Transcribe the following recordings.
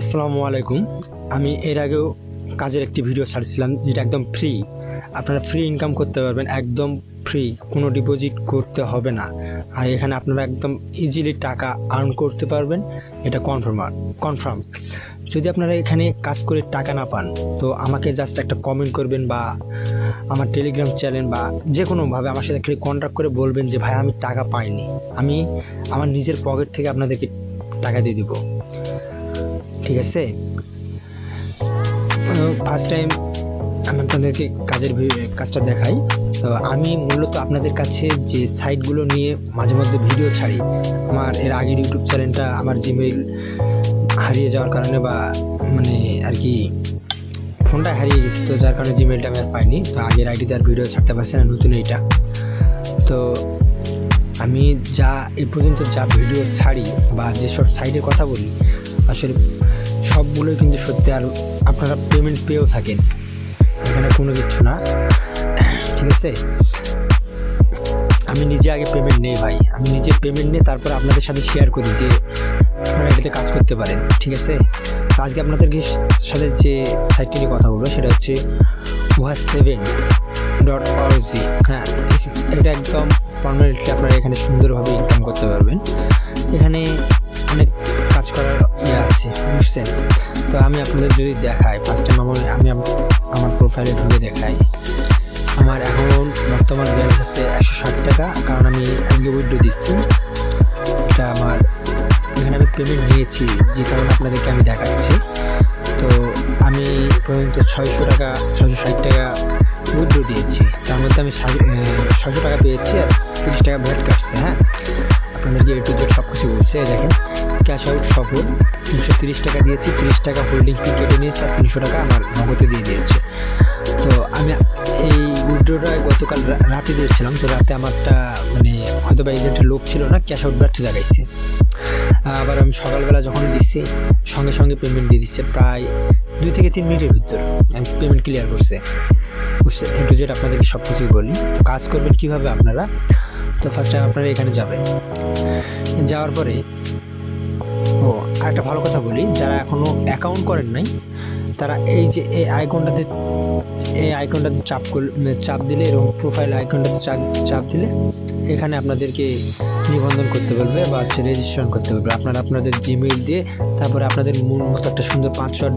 আসসালামু আলাইকুম। আমি এর আগেও কাজের একটি ভিডিও ছাড়ছিলাম যেটা একদম ফ্রি। আপনারা ফ্রি ইনকাম করতে পারবেন, একদম ফ্রি, কোনো ডিপোজিট করতে হবে না। আর এখানে আপনারা একদম ইজিলি টাকা আর্ন করতে পারবেন, এটা কনফার্ম। যদি আপনারা এখানে কাজ করে টাকা না পান তো আমাকে জাস্ট একটা কমেন্ট করবেন বা আমার টেলিগ্রাম চ্যানেল বা যে কোনোভাবে আমার সাথে খালি কন্ট্যাক্ট করে বলবেন যে ভাই আমি টাকা পাইনি, আমি আমার নিজের পকেট থেকে আপনাদেরকে টাকা দিয়ে দেবো। ঠিক আছে, ফার্স্ট টাইম আমি আপনাদেরকে কাজটা দেখাই। তো আমি মূলত আপনাদের কাছে যে সাইটগুলো নিয়ে মাঝে মধ্যে ভিডিও ছাড়ি, আমার এর আগের ইউটিউব চ্যানেলটা আমার জিমেইল হারিয়ে যাওয়ার কারণে বা মানে আর কি ফোনটা হারিয়ে গেছে, তো যার কারণে জিমেইলটা আমি আর পাইনি। তো আগের আইডিতে আর ভিডিও ছাড়তে পারছি না, নতুন এইটা। তো আমি যা এ পর্যন্ত যা ভিডিও ছাড়ি বা যেসব সাইটের কথা বলি আসলে সবগুলোই কিন্তু সত্যি, আর আপনারা পেমেন্ট পেয়েও থাকেন, এখানে কোনো কিছু না। ঠিক আছে, আমি নিজে আগে পেমেন্ট নেই ভাই, আমি নিজে পেমেন্ট নিয়ে তারপর আপনাদের সাথে শেয়ার করি যে আপনারা এটাতে কাজ করতে পারেন। ঠিক আছে, তো আজকে আপনাদেরকে সাথে যে সাইটটি নিয়ে কথা বলবো সেটা হচ্ছে uha7.org। হ্যাঁ, এটা একদম পার্মানেন্টলি আপনারা এখানে সুন্দরভাবে ইনকাম করতে পারবেন। এখানে অনেক কাজ করার আছে, বুঝছেন? তো আমি আপনাদের যদি দেখাই, ফার্স্ট টাইম আমি আমার প্রোফাইলে ঢুকে দেখাই। আমার এখন বর্তমান ব্যালেন্স আছে 160 টাকা, কারণ আমি আজকে উইথড্র দিচ্ছি। এটা আমার এখানে আমি পেমেন্ট নিয়েছি, যে কারণে আপনাদেরকে আমি দেখাচ্ছি। তো আমি পর্যন্ত 660 টাকা উইথড্র দিয়েছি, তার মধ্যে আমি 600 টাকা পেয়েছি আর 30 টাকা ভ্যাট কাটছে। হ্যাঁ, আপনাদেরকে A to Z সব কিছু বলছে। দেখেন, ক্যাশ আউট সফল, 330 টাকা দিয়েছি, 30 টাকা হোল্ডিং ফি কেটে নিয়েছে আর 300 টাকা আমার নগদে দিয়ে দিয়েছে। তো আমি এই উইথড্রটা গতকাল রাতে দিয়েছিলাম। তো রাতে আমারটা মানে হয়তো বা এজেন্টের লোক ছিল না, ক্যাশ আউট ব্যর্থ দেখাইছে। আবার আমি সকালবেলা যখন দিচ্ছি সঙ্গে সঙ্গে পেমেন্ট দিয়ে দিচ্ছে, প্রায় 2 থেকে 3 মিনিটের ভিতর আমি পেমেন্ট ক্লিয়ার করছে। বুঝছে, A to Z আপনাদেরকে সব কিছুই বলি। তো কাজ করবেন কীভাবে আপনারা, তো ফার্স্ট টাইম আপনারা এখানে যাবেন, যাওয়ার পরে আরেকটা ভালো কথা বলি, যারা এখনও অ্যাকাউন্ট করেন নাই তারা এই যে এই আইকনটাতে চাপ দিলে এবং প্রোফাইল আইকনটাতে চাপ দিলে এখানে আপনাদেরকে নিবন্ধন করতে বলবে বা রেজিস্ট্রেশন করতে বলবে। আপনারা আপনাদের জিমেইল দিয়ে তারপরে আপনাদের মন মতো একটা সুন্দর 500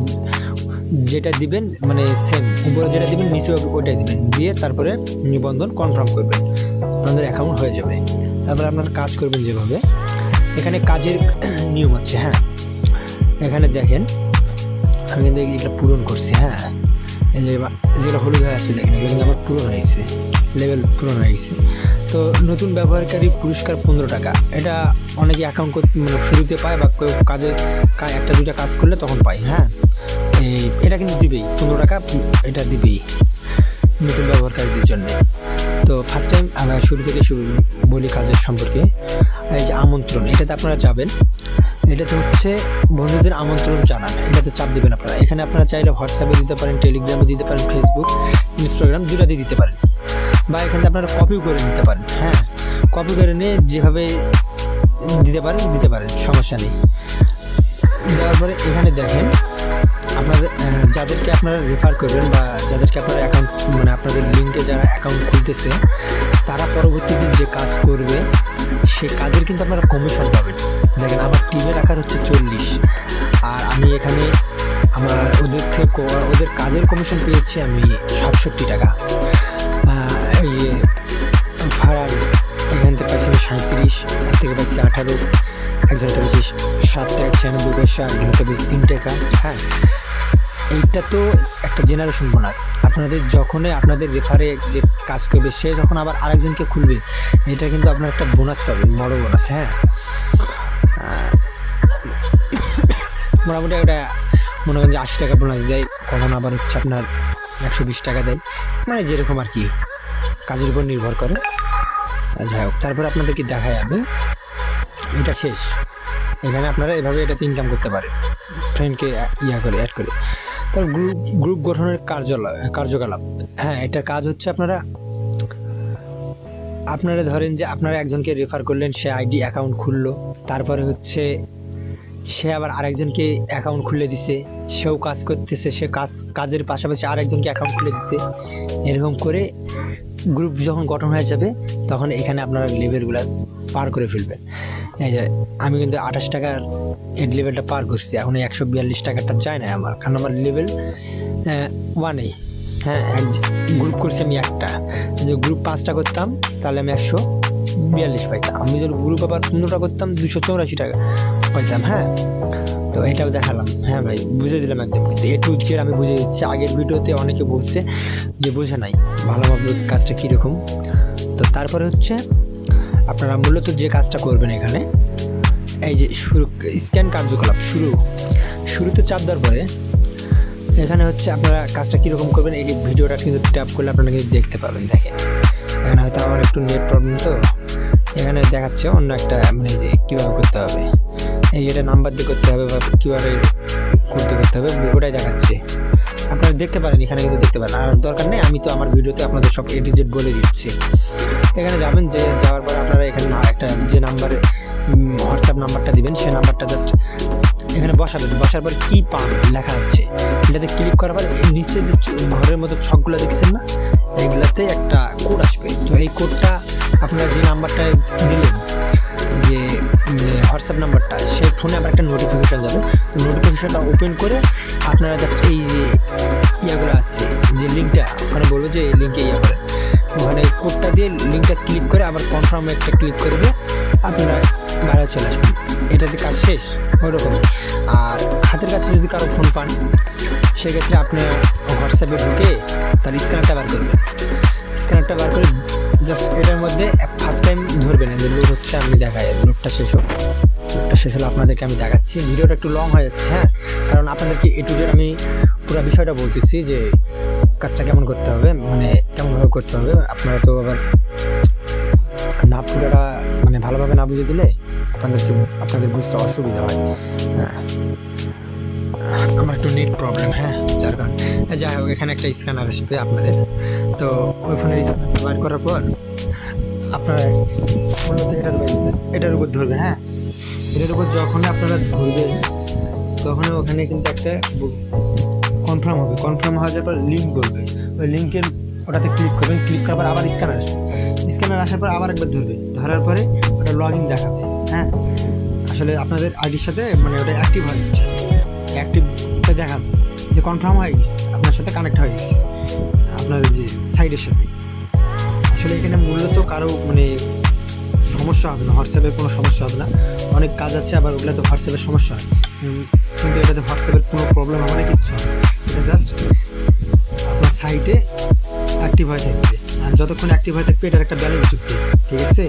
যেটা দিবেন, মানে সেম উপরে যেটা দিবেন নিচে ওইটাই দিবেন, দিয়ে তারপরে নিবন্ধন কনফার্ম করবেন, আপনাদের অ্যাকাউন্ট হয়ে যাবে। তারপরে আপনারা কাজ করবেন যেভাবে, এখানে কাজের নিয়ম আছে। হ্যাঁ, এখানে দেখেন আমি কিন্তু এগুলো পূরণ করছি। হ্যাঁ, এই যেগুলো হলুদ হয়ে আছে দেখেন, এগুলো কিন্তু আমার পূরণ হয়েছে, লেভেল পূরণ হয়ে গেছে। তো নতুন ব্যবহারকারী পুরস্কার 15 টাকা, এটা অনেকে অ্যাকাউন্ট মানে শুরুতে পায় বা কেউ কাজে 1-2টা কাজ করলে তখন পায়। হ্যাঁ, এটা কিন্তু দিবেই 15 টাকা, এটা দিবেই নতুন ব্যবহারকারীদের জন্য। তো ফার্স্ট টাইম আমরা শুরু বলি কাজের সম্পর্কে। এই যে আমন্ত্রণ, এটাতে আপনারা যাবেন, এটাতে হচ্ছে বন্ধুদের আমন্ত্রণ জানান, এটাতে চাপ দেবেন আপনারা। এখানে আপনারা চাইলে হোয়াটসঅ্যাপে দিতে পারেন, টেলিগ্রামে দিতে পারেন, ফেসবুক, ইনস্টাগ্রাম দুটাতে দিতে পারেন, বা এখানে আপনারা কপিও করে নিতে পারেন। হ্যাঁ, কপি করে নিয়ে যেভাবে দিতে পারেন, সমস্যা নেই। দেওয়ার পরে এখানে দেখেন আপনাদের যাদেরকে আপনারা রেফার করবেন বা যাদেরকে আপনারা অ্যাকাউন্ট মানে আপনাদের লিঙ্কে যারা অ্যাকাউন্ট খুলতেছে তারা পরবর্তীতে যে কাজ করবে সে কাজের কিন্তু আপনারা কমিশন পাবেন। দেখেন, আমার টিমের আকার হচ্ছে 40, আর আমি এখানে আমার ওদের কাজের কমিশন পেয়েছি আমি 67 টাকা। ভাড়ার এখান থেকে পাইছি আমি 37, এর থেকে পাইছি 18, একজনটা পেয়েছি 7 টাকা 96 পয়সা, একজনটা পেয়েছি 3 টাকা। হ্যাঁ, এইটা তো একটা জেনারেশন বোনাস। আপনাদের যখনই আপনাদের রেফারে যে কাজ করবে সে যখন আবার আরেকজনকে খুলবে, এটা কিন্তু আপনার একটা বোনাস পাবেন, বড় বোনাস। হ্যাঁ, মোটামুটি একটা মনে করেন যে 80 টাকা বোনাস দেয়, কখন আবার হচ্ছে আপনার 120 টাকা দেয়, মানে যেরকম আর কি কাজের উপর নির্ভর করে। যাই হোক, তারপর আপনাদেরকে দেখা যাবে এটা শেষ। এখানে আপনারা এভাবে এটাতে ইনকাম করতে পারেন, ফ্রেন্ডকে অ্যাড করে। তার গ্রুপ গঠনের কার্যকলাপ। হ্যাঁ, এটার কাজ হচ্ছে আপনারা ধরেন যে আপনারা একজনকে রেফার করলেন, সে আইডি অ্যাকাউন্ট খুললো, তারপরে হচ্ছে সে আবার আরেকজনকে অ্যাকাউন্ট খুলে দিছে, সেও কাজ করতেছে, সে কাজের পাশাপাশি আরেকজনকে অ্যাকাউন্ট খুলে দিছে। এরকম করে গ্রুপ যখন গঠন হয়ে যাবে তখন এখানে আপনারা লেভেলগুলো পার করে ফেলবেন। এই যে আমি কিন্তু 28 টাকার এড লেভেলটা পার করছি, এখন 142 টাকাটা যায় না আমার, কারণ আমার লেভেল 1-এ। হ্যাঁ, গ্রুপ করছি আমি একটা, যে গ্রুপ 5টা করতাম তাহলে আমি 142 পাইতাম। আমি যদি গ্রুপ আবার 15টা করতাম 284 টাকা পাইতাম। হ্যাঁ, তো এটাও দেখালাম। হ্যাঁ ভাই, বুঝে দিলাম একদম, কিন্তু A to Z আমি বুঝে দিচ্ছি। আগের ভিডিওতে অনেকে বলছে যে বোঝে নাই ভালোভাবে কাজটা কীরকম। তো তারপরে হচ্ছে আপনারা মূলত যে কাজটা করবেন এখানে, এই যে শুরু স্ক্যান কার্যকলাপ শুরুতে চাপ দেওয়ার পরে এখানে হচ্ছে আপনারা কাজটা কীরকম করবেন, এই ভিডিওটা কিন্তু ট্যাপ করলে আপনারা কিন্তু দেখতে পাবেন। দেখেন এখানে হয়তো আমার একটু নেট প্রবলেম, তো এখানে দেখাচ্ছে অন্য একটা, মানে যে কীভাবে করতে হবে, এই এটা নাম্বার দিয়ে করতে হবে বা কীভাবে করতে হবে ওটাই দেখাচ্ছে। আপনারা দেখতে পারেন, এখানে কিন্তু দেখতে পারেন। আর দরকার নেই, আমি তো আমার ভিডিওতে আপনাদের সব A to Z বলে দিচ্ছি। এখানে যাবেন, যে যাওয়ার পর আপনারা এখানে একটা যে নাম্বারে হোয়াটসঅ্যাপ নাম্বারটা দিবেন, সেই নাম্বারটা জাস্ট এখানে বসাবেন। বসার পর কি পান লেখা আছে, এটাতে ক্লিক করার পর নিচে যে ঘরের মতো ছকগুলো দেখছেন না, এইগুলাতে একটা কোড আসবে। তো এই কোডটা আপনারা যে নাম্বারটা দিলেন, যে হোয়াটসঅ্যাপ নাম্বারটা, সেই ফোনে আবার একটা নোটিফিকেশান যাবে। তো নোটিফিকেশানটা ওপেন করে আপনারা জাস্ট এই যে ইয়াগুলো আছে, যে লিঙ্কটা ওখানে বলবো যে এই লিঙ্কে ইয়া করেন, ওখানে কোডটা দিয়ে লিঙ্কটা ক্লিক করে আবার কনফার্মে একটা ক্লিক করে দিয়ে আপনারা বাইরে চলে আসবেন। এটাতে কাজ শেষ ওইরকমই। আর হাতের কাছে যদি কারো ফোন পান, সেক্ষেত্রে আপনি হোয়াটসঅ্যাপে ঢুকে তার স্ক্যানারটা বার করবেন। স্ক্যানারটা বার করে জাস্ট এটার মধ্যে ফার্স্ট টাইম ধরবেন, যে লোড হচ্ছে, আমি দেখাই লোডটা শেষ হোক। লোডটা শেষ হলে আপনাদেরকে আমি দেখাচ্ছি। ভিডিওটা একটু লং হয়ে যাচ্ছে, হ্যাঁ, কারণ আপনাদেরকে A to Z আমি পুরো বিষয়টা বলতেছি যে কাজটা কেমন করতে হবে, মানে কেমনভাবে করতে হবে। আপনারা তো আবার না পুরোটা মানে ভালোভাবে না বুঝে দিলে আপনাদের বুঝতে অসুবিধা হয়। হ্যাঁ, আমার একটু নেট প্রবলেম, হ্যাঁ, যার কারণে। যাই হোক, এখানে একটা স্ক্যানার আসবে আপনাদের। তো ওই ফোনের স্ক্যানারটা বার করার পর আপনারা মূলত এটার উপর ধরবেন। হ্যাঁ, এটার উপর যখন আপনারা ধরবেন তখন ওখানে কিন্তু একটা কনফার্ম হবে। কনফার্ম হয়ে যাওয়ার পর লিঙ্ক বলবে, ওই লিঙ্কের ওটাতে ক্লিক করবেন। ক্লিক করার পর আবার স্ক্যানার আসবে। স্ক্যানার আসার পর আবার একবার ধরবে, ধরার পরে ওটা লগ ইন দেখাবে। হ্যাঁ, আসলে আপনাদের আইডির সাথে মানে ওটা অ্যাক্টিভ হয়ে যাচ্ছে, অ্যাক্টিভটা দেখাবে যে কনফার্ম হয়ে গেছে, আপনার সাথে কানেক্ট হয়ে গেছে আপনার যে সাইডের সাথে। আসলে এখানে মূলত কারো মানে সমস্যা হবে না, হোয়াটসঅ্যাপের কোনো সমস্যা হবে না। অনেক কাজ আছে আবার ওগুলোতে হোয়াটসঅ্যাপের সমস্যা হয়, কিন্তু এটাতে হোয়াটসঅ্যাপের কোনো প্রবলেম হবে না, কিচ্ছু হবে। এটা জাস্ট আপনার সাইটে অ্যাক্টিভ হয়ে থাকবে। আর যতক্ষণ অ্যাক্টিভ হয়ে থাকবে এটার একটা ব্যালেন্স ঢুকবে, ঠিক আছে?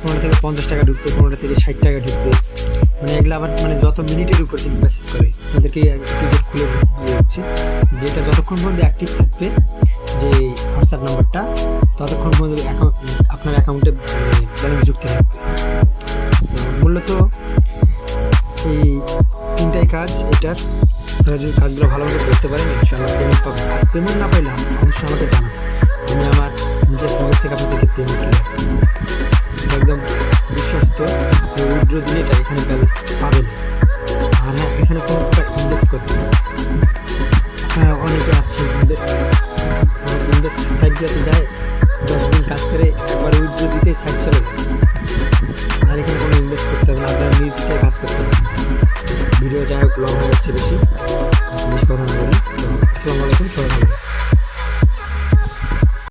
15 থেকে 50 টাকা ঢুকবে, 15 থেকে 60 টাকা ঢুকবে, মানে এগুলো আবার মানে যত মিনিটের উপর কিন্তু মেসেজ করে। আপনাদেরকে একটু খুলে দিয়ে দিচ্ছি, যেটা যতক্ষণ পর্যন্ত অ্যাক্টিভ থাকবে যে হোয়াটসঅ্যাপ নাম্বারটা, ততক্ষণ পর্যন্ত আপনার অ্যাকাউন্টে ব্যালেন্স যুক্ত থাকবে। তো মূলত এই 3টাই কাজ এটার। আপনারা যদি কাজগুলো ভালোভাবে করতে পারেন, ইনশাআল্লাহ পেমেন্ট পাবেন। আর পেমেন্ট না পাইলে অবশ্যই আমাকে জানান, আমি আমার নিজের পকেট থেকে আপনাদেরকে পেমেন্ট করে একদম বিশ্বস্ত। উইথড্র দিলে এটা এখানে ব্যালেন্স পাবেন। আর হ্যাঁ, এখানে কোনো ইনভেস্ট করতে হ্যাঁ, অনেকে আছে ইনভেস্ট সাইটগুলোতে যায়, 10 দিন কাজ করে একবার উইথড্র দিতে সাইট চলে যায়। আর এখানে কোনো ইনভেস্ট করতে হবে না, আপনারা নির্দিষ্ট কাজ করতে হবে। ভিডিও যাই হোক লং হয়ে যাচ্ছে বেশি কথা না বলি। তো আসসালামু আলাইকুম, সবাই ভালো।